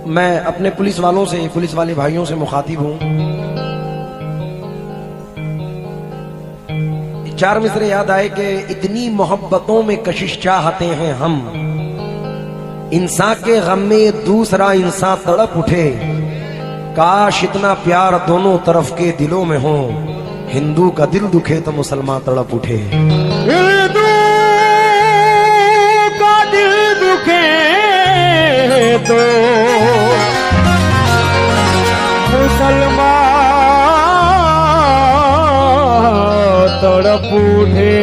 मैं अपने पुलिस वालों से, पुलिस वाले भाइयों से मुखातिब हूं। 4 मिसरे याद आए कि इतनी मोहब्बतों में कशिश चाहते हैं हम, इंसान के गम में दूसरा इंसान तड़प उठे, काश इतना प्यार दोनों तरफ के दिलों में हो, हिंदू का दिल दुखे तो मुसलमान तड़प उठे। हिंदू का दिल दुखे तो मुसलमान तड़प उठे।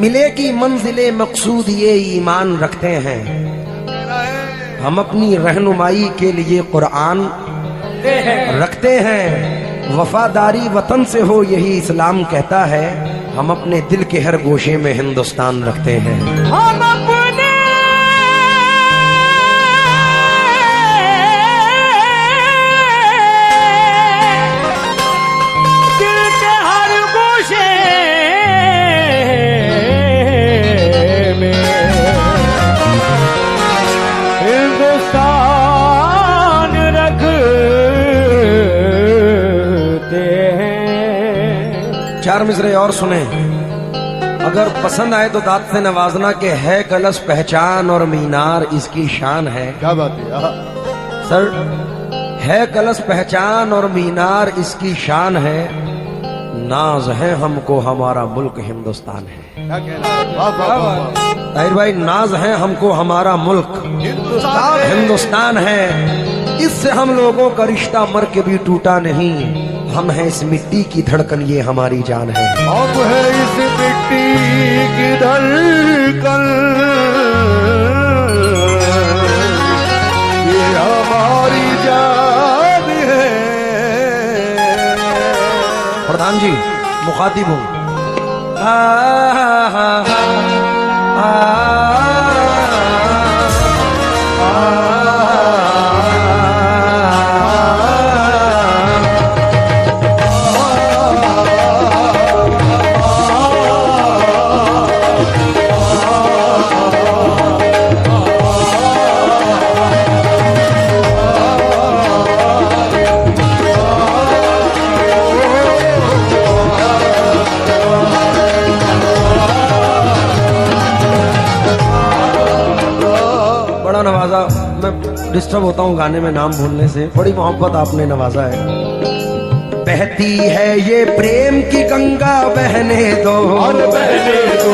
मिले की मंजिले मकसूद ये ईमान रखते हैं, हम अपनी रहनुमाई के लिए कुरान रखते हैं, वफादारी वतन से हो यही इस्लाम कहता है, हम अपने दिल के हर गोशे में हिंदुस्तान रखते हैं। हम अपने दिल के हर गोशे में हिंदुस्तान रखते हैं। 4 मिसरे और सुने, अगर पसंद आए तो दाद से नवाजना के है कलश पहचान और मीनार इसकी शान है। क्या बात है सर, है कलश पहचान और मीनार इसकी शान है, नाज है हमको हमारा मुल्क हिंदुस्तान है। क्या कहना ताहिर भाई, नाज है हमको हमारा मुल्क हिंदुस्तान है, इससे हम लोगों का रिश्ता मर के भी टूटा नहीं, हम हैं इस मिट्टी की धड़कन, ये हमारी जान है। अब है इस मिट्टी की धड़कन, ये हमारी जान है। प्रधान जी मुखातिब हूँ। नवाजा, मैं डिस्टर्ब होता हूँ गाने में नाम भूलने से, बड़ी मोहब्बत आपने नवाजा है। बहती है ये प्रेम की गंगा, बहने दो और बहने दो,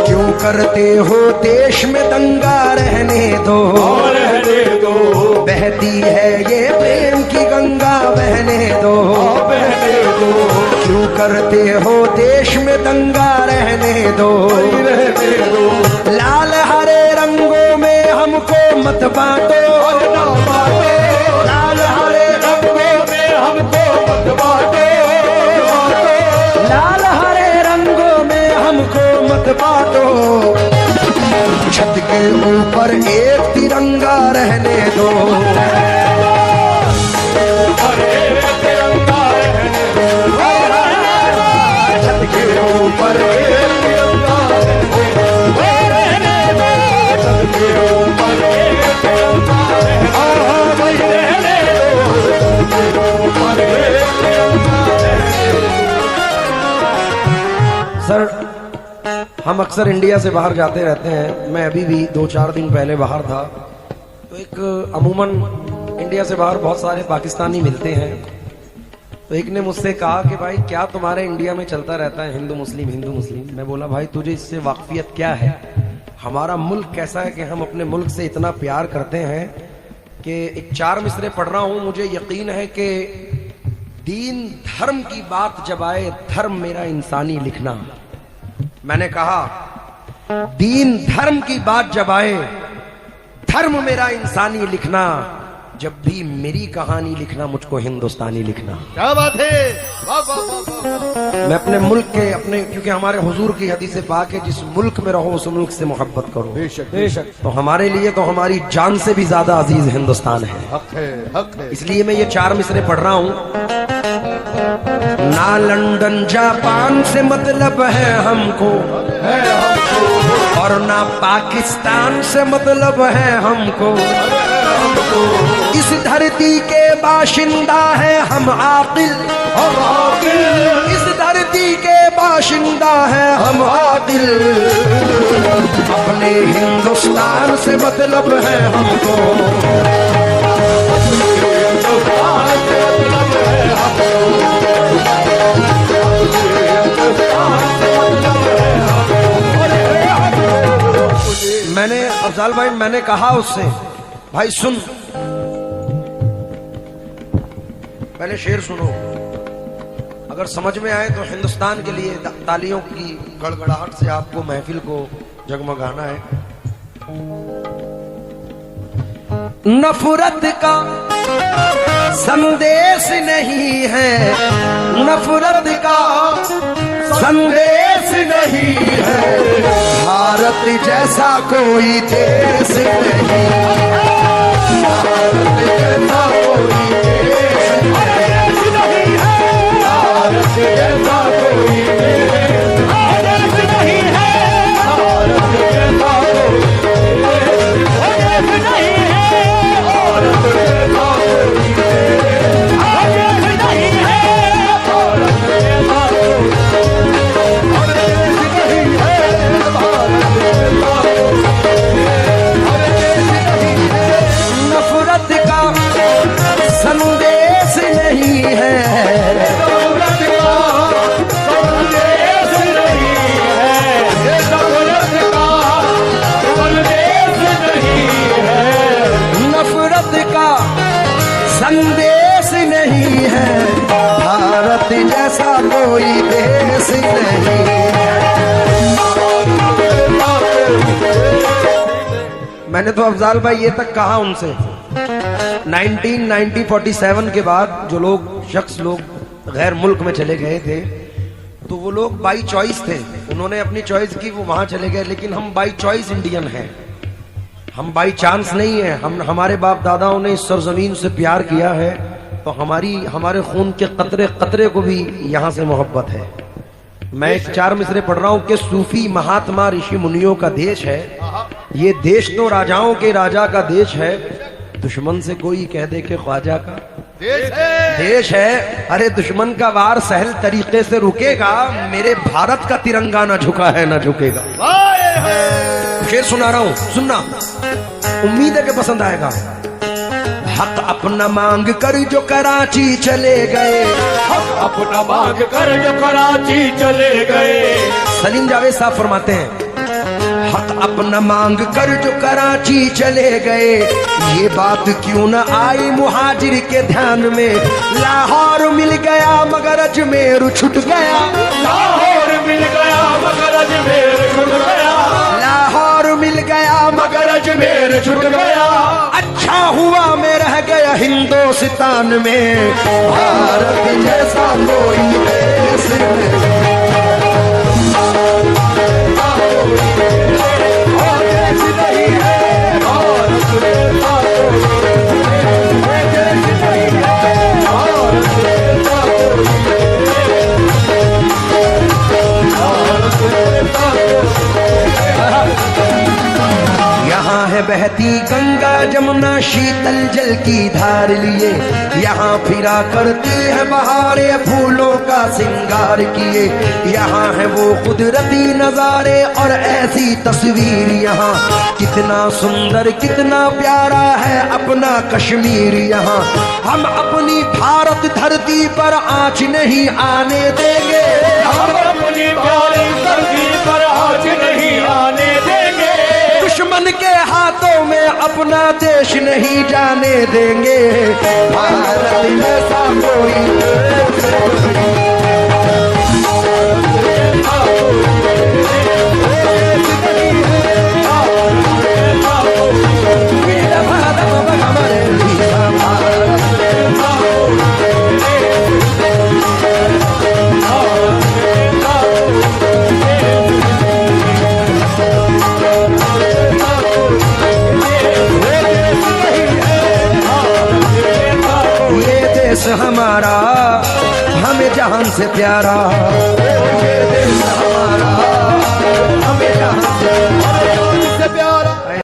क्यों करते हो देश में दंगा, रहने दो और रहने दो। बहती है ये प्रेम की गंगा, बहने दो बहने दो, क्यों करते हो देश में दंगा, रहने दो रहने दो। लाल हरे रंगों में हमको मत बांटो, ना बांटो, लाल हरे रंगों में हमको मत बांटो, लाल हरे रंगों में हमको मत बांटो, छत के ऊपर एक तिरंगा, रहने दो छत के ऊपर एक तिरंगा, सर हम अक्सर इंडिया से बाहर जाते रहते हैं, मैं अभी भी 2-4 दिन पहले बाहर था, तो एक अमूमन इंडिया से बाहर बहुत सारे पाकिस्तानी मिलते हैं, तो एक ने मुझसे कहा कि भाई क्या तुम्हारे इंडिया में चलता रहता है हिंदू मुस्लिम हिंदू मुस्लिम। मैं बोला भाई तुझे इससे वाकफियत क्या है, हमारा मुल्क कैसा है कि हम अपने मुल्क से इतना प्यार करते हैं कि एक 4 मिसरे पढ़ रहा हूं, मुझे यकीन है कि दीन धर्म की बात जब आए, धर्म मेरा इंसानी लिखना। मैंने कहा दीन धर्म की बात जब आए, धर्म मेरा इंसानी लिखना, जब भी मेरी कहानी लिखना मुझको हिंदुस्तानी लिखना। क्या बात है, वाह वाह वाह। मैं अपने मुल्क के, अपने, क्योंकि हमारे हुजूर की हदीस पाक है, जिस मुल्क में रहो उस मुल्क से मोहब्बत करो। बेशक बेशक। तो हमारे लिए तो हमारी जान से भी ज्यादा अजीज हिंदुस्तान है, हक है, हक है। इसलिए मैं ये 4 मिसरे पढ़ रहा हूं। ना लंदन जापान से मतलब है हमको, और ना पाकिस्तान से मतलब है हमको, इस धरती के बाशिंदा है हम आकिल, इस धरती के बाशिंदा है हम आकिल, अपने हिंदुस्तान से मतलब है हमको, मैंने अफजाल भाई मैंने कहा उससे, भाई सुन, पहले शेर सुनो, अगर समझ में आए तो हिंदुस्तान के लिए तालियों की गड़गड़ाहट से आपको महफिल को जगमगाना है। नफरत का संदेश नहीं है, नफरत का संदेश नहीं है, भारत जैसा कोई देश नहीं, भारत जैसा कोई देश नहीं है, भारत जैसा कोई देश नहीं है, भारत जैसा कोई देश नहीं है, भारत जैसा कोई देश नहीं है, भारत जैसा नफरत का संदेश नहीं है, नफरत का संदेश नहीं है, नफरत का संदेश नहीं है, नफरत का संदेश नहीं है, भारत जैसा कोई देश नहीं है। मैंने तो अफजाल भाई ये तक कहा उनसे, 1947 के बाद जो लोग शख्स लोग गैर मुल्क में चले गए थे तो वो लोग बाई चॉइस थे, उन्होंने अपनी चॉइस की, वो वहां चले गए, लेकिन हम बाई चॉइस इंडियन हैं, हम बाई चांस नहीं है, हम हमारे बाप दादाओं ने इस सरजमीन से प्यार किया है तो हमारे खून के कतरे कतरे को भी यहाँ से मोहब्बत है। मैं एक 4 मिसरे पढ़ रहा हूं कि सूफी महात्मा ऋषि मुनियों का देश है, ये देश तो राजाओं के राजा का देश है, दुश्मन से कोई कह दे कि ख्वाजा का देश है, अरे दुश्मन का वार सहल तरीके से रुकेगा, मेरे भारत का तिरंगा ना झुका है ना झुकेगा। शेर सुना रहा हूं, सुनना, उम्मीद है कि पसंद आएगा। हक अपना मांग कर जो कराची चले गए, हक अपना मांग कर जो कराची चले गए, सलीम जावेद साहब फरमाते हैं, हक अपना मांग कर जो कराची चले गए, ये बात क्यों न आई मुहाजिर के ध्यान में, लाहौर मिल गया मगर अजमेर छूट गया, लाहौर मिल गया मगर अजमेर छूट गया, लाहौर मिल गया मगर अजमेर छूट गया, अच्छा हुआ मैं रह गया हिंदुस्तान में, भारत जैसा कोई देश नहीं, यहाँ है बहती गंगा जमुना शीतल जल की धार लिए, यहाँ फिरा करती है बहारे फूलों का सिंगार किए, यहाँ है वो कुदरती नजारे और ऐसी तस्वीर, यहाँ कितना सुंदर कितना प्यारा है अपना कश्मीर, यहाँ हम अपनी भारत धरती पर आँच नहीं आने देंगे, हम अपनी प्यारी धरती पर आँच नहीं आने देंगे, दुश्मन के हाथों में अपना देश नहीं जाने देंगे, भारत जैसा कोई देश नहीं, हमारा हमें जहान से प्यारा, ये देश